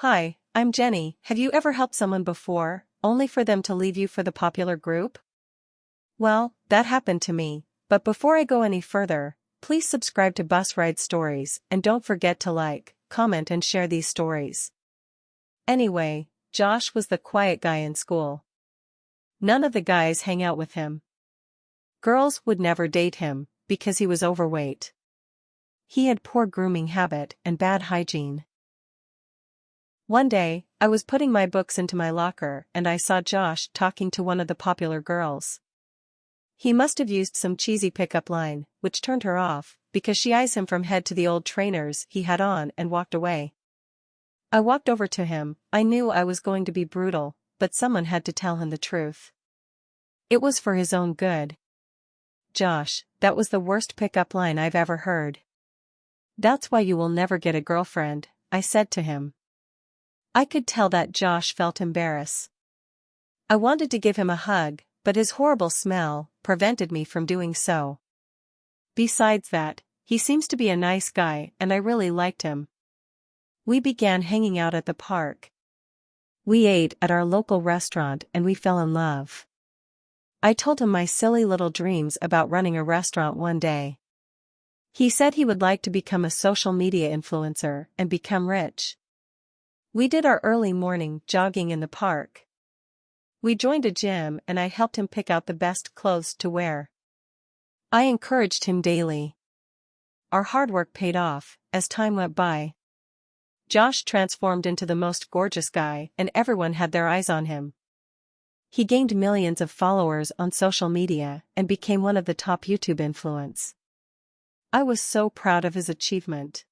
Hi, I'm Jenny. Have you ever helped someone before, only for them to leave you for the popular group? Well, that happened to me, but before I go any further, please subscribe to Bus Ride Stories and don't forget to like, comment and share these stories. Anyway, Josh was the quiet guy in school. None of the guys hang out with him. Girls would never date him, because he was overweight. He had poor grooming habit and bad hygiene. One day, I was putting my books into my locker and I saw Josh talking to one of the popular girls. He must have used some cheesy pickup line, which turned her off, because she eyes him from head to the old trainers he had on and walked away. I walked over to him. I knew I was going to be brutal, but someone had to tell him the truth. It was for his own good. Josh, that was the worst pickup line I've ever heard. That's why you will never get a girlfriend, I said to him. I could tell that Josh felt embarrassed. I wanted to give him a hug, but his horrible smell prevented me from doing so. Besides that, he seems to be a nice guy and I really liked him. We began hanging out at the park. We ate at our local restaurant and we fell in love. I told him my silly little dreams about running a restaurant one day. He said he would like to become a social media influencer and become rich. We did our early morning jogging in the park. We joined a gym and I helped him pick out the best clothes to wear. I encouraged him daily. Our hard work paid off. As time went by, Josh transformed into the most gorgeous guy and everyone had their eyes on him. He gained millions of followers on social media and became one of the top YouTube influencers. I was so proud of his achievement.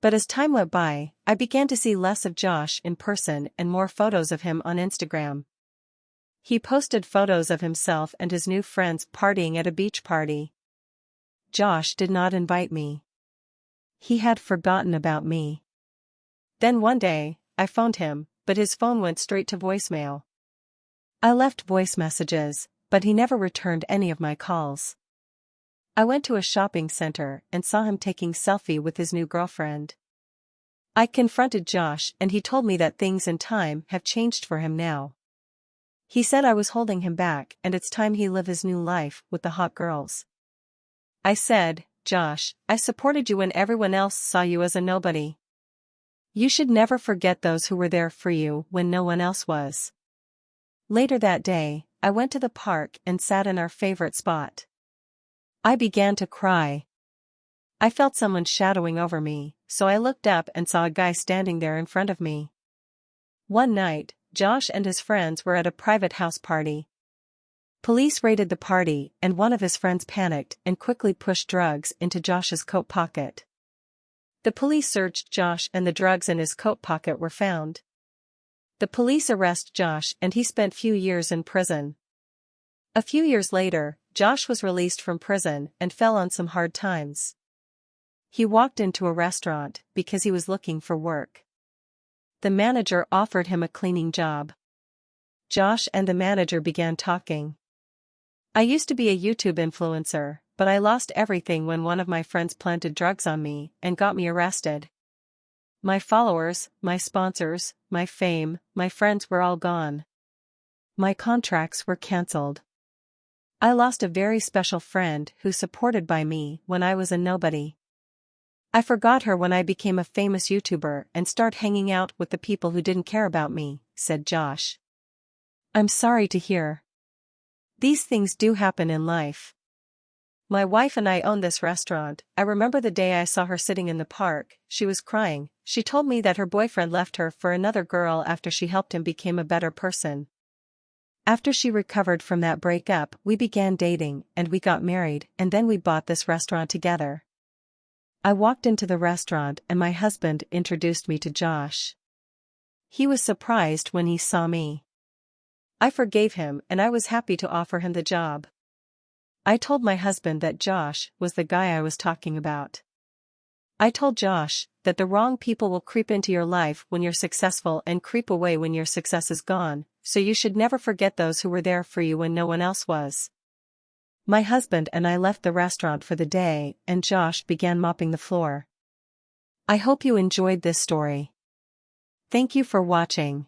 But as time went by, I began to see less of Josh in person and more photos of him on Instagram. He posted photos of himself and his new friends partying at a beach party. Josh did not invite me. He had forgotten about me. Then one day, I phoned him, but his phone went straight to voicemail. I left voice messages, but he never returned any of my calls. I went to a shopping center and saw him taking selfie with his new girlfriend. I confronted Josh and he told me that things in time have changed for him now. He said I was holding him back and it's time he live his new life with the hot girls. I said, Josh, I supported you when everyone else saw you as a nobody. You should never forget those who were there for you when no one else was. Later that day, I went to the park and sat in our favorite spot. I began to cry. I felt someone shadowing over me, so I looked up and saw a guy standing there in front of me. One night, Josh and his friends were at a private house party. Police raided the party and one of his friends panicked and quickly pushed drugs into Josh's coat pocket. The police searched Josh and the drugs in his coat pocket were found. The police arrested Josh and he spent few years in prison. A few years later, Josh was released from prison and fell on some hard times. He walked into a restaurant because he was looking for work. The manager offered him a cleaning job. Josh and the manager began talking. I used to be a YouTube influencer, but I lost everything when one of my friends planted drugs on me and got me arrested. My followers, my sponsors, my fame, my friends were all gone. My contracts were cancelled. I lost a very special friend who supported by me when I was a nobody. I forgot her when I became a famous YouTuber and started hanging out with the people who didn't care about me, said Josh. I'm sorry to hear. These things do happen in life. My wife and I own this restaurant. I remember the day I saw her sitting in the park. She was crying. She told me that her boyfriend left her for another girl after she helped him become a better person. After she recovered from that breakup, we began dating and we got married and then we bought this restaurant together. I walked into the restaurant and my husband introduced me to Josh. He was surprised when he saw me. I forgave him and I was happy to offer him the job. I told my husband that Josh was the guy I was talking about. I told Josh that the wrong people will creep into your life when you're successful and creep away when your success is gone, so you should never forget those who were there for you when no one else was. My husband and I left the restaurant for the day and Josh began mopping the floor. I hope you enjoyed this story. Thank you for watching.